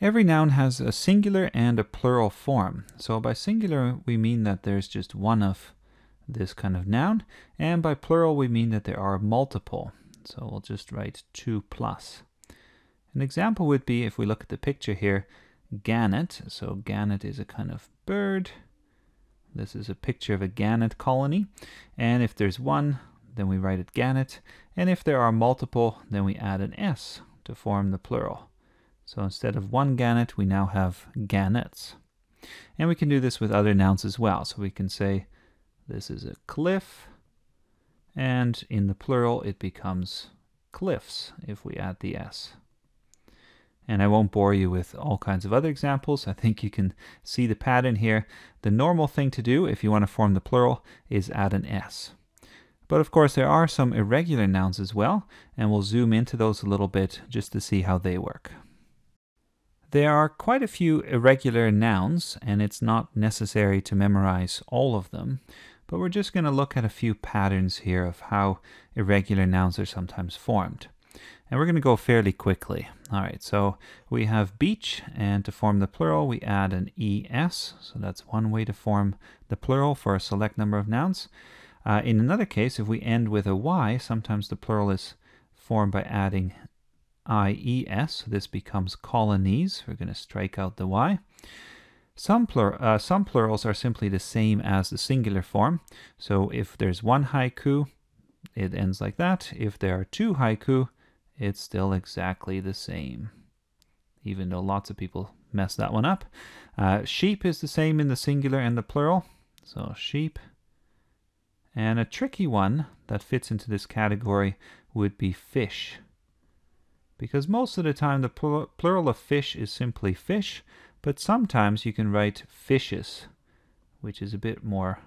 Every noun has a singular and a plural form. So by singular, we mean that there's just one of this kind of noun, and by plural, we mean that there are multiple. So we'll just write 2 plus. An example would be, if we look at the picture here, gannet. So gannet is a kind of bird. This is a picture of a gannet colony. And if there's one, then we write it gannet. And if there are multiple, then we add an S to form the plural. So instead of one gannet, we now have gannets. And we can do this with other nouns as well. So we can say this is a cliff, and in the plural it becomes cliffs if we add the S. And I won't bore you with all kinds of other examples. I think you can see the pattern here. The normal thing to do if you want to form the plural is add an S. But of course there are some irregular nouns as well, and we'll zoom into those a little bit just to see how they work. There are quite a few irregular nouns, and it's not necessary to memorize all of them, but we're just going to look at a few patterns here of how irregular nouns are sometimes formed. And we're going to go fairly quickly. All right, so we have beach, and to form the plural, we add an ES. So that's one way to form the plural for a select number of nouns. In another case, if we end with a Y, sometimes the plural is formed by adding IES. So this becomes colonies. We're going to strike out the Y. Some plurals are simply the same as the singular form. So if there's one haiku, it ends like that. If there are 2 haiku, it's still exactly the same, even though lots of people mess that one up. Sheep is the same in the singular and the plural. So sheep. And a tricky one that fits into this category would be fish, because most of the time the plural of fish is simply fish, but sometimes you can write fishes, which is a bit more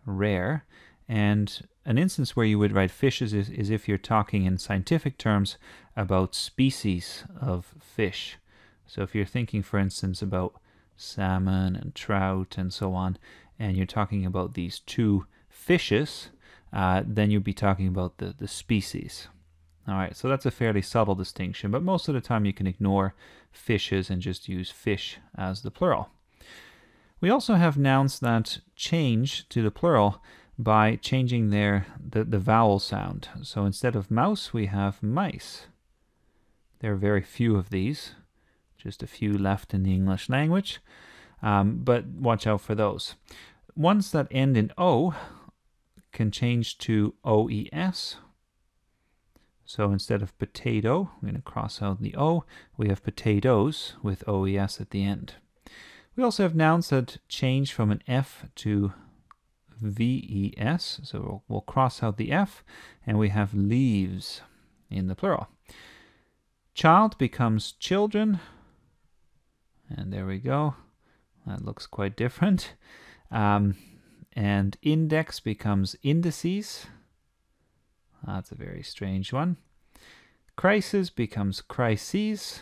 rare. And an instance where you would write fishes is if you're talking in scientific terms about species of fish. So if you're thinking, for instance, about salmon and trout and so on, and you're talking about these 2 fishes, then you'd be talking about the species. All right, so that's a fairly subtle distinction, but most of the time you can ignore fishes and just use fish as the plural. We also have nouns that change to the plural by changing the vowel sound. So instead of mouse, we have mice. There are very few of these, just a few left in the English language, but watch out for those. Ones that end in O can change to OES. So instead of potato, I'm going to cross out the O, we have potatoes with OES at the end. We also have nouns that change from an F to VES, so we'll cross out the F, and we have leaves in the plural. Child becomes children, and there we go. That looks quite different. And index becomes indices. That's a very strange one. Crisis becomes crises.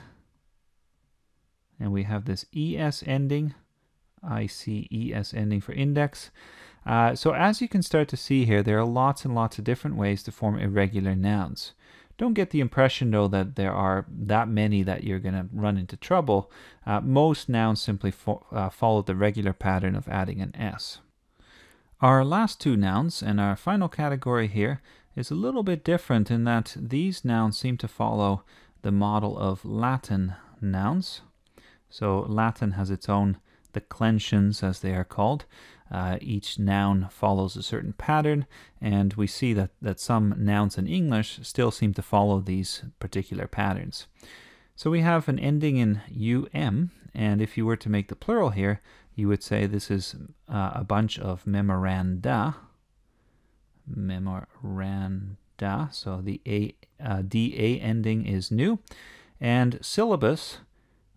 And we have this ES ending, ICES ending for index. So as you can start to see here, there are lots and lots of different ways to form irregular nouns. Don't get the impression, though, that there are that many that you're going to run into trouble. Most nouns simply follow the regular pattern of adding an S. Our last 2 nouns and our final category here is a little bit different in that these nouns seem to follow the model of Latin nouns. So Latin has its own declensions, as they are called. Each noun follows a certain pattern, and we see that some nouns in English still seem to follow these particular patterns. So we have an ending in UM, and if you were to make the plural here, you would say this is a bunch of memoranda. Memoranda, so the DA ending is new. And syllabus,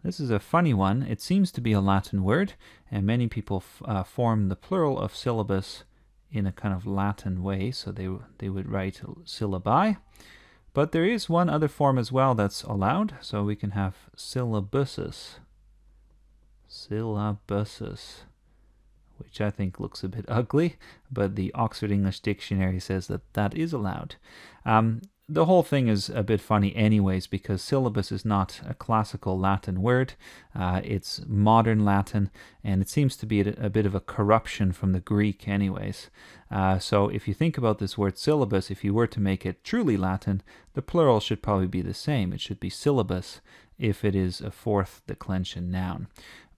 this is a funny one. It seems to be a Latin word, and many people form the plural of syllabus in a kind of Latin way, so they would write syllabi. But there is one other form as well that's allowed, so we can have syllabuses. Syllabuses, which I think looks a bit ugly, but the Oxford English Dictionary says that that is allowed. the whole thing is a bit funny anyways, because syllabus is not a classical Latin word. It's modern Latin, and it seems to be a bit of a corruption from the Greek anyways. So if you think about this word syllabus, if you were to make it truly Latin, the plural should probably be the same. It should be syllabus if it is a fourth declension noun.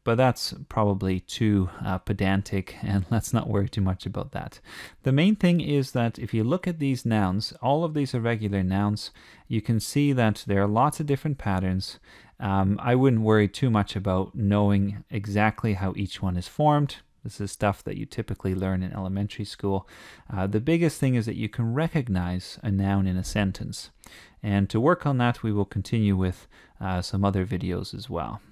But that's probably too pedantic, and let's not worry too much about that. The main thing is that if you look at these nouns, all of these irregular nouns, you can see that there are lots of different patterns. I wouldn't worry too much about knowing exactly how each one is formed. This is stuff that you typically learn in elementary school. The biggest thing is that you can recognize a noun in a sentence. And to work on that, we will continue with some other videos as well.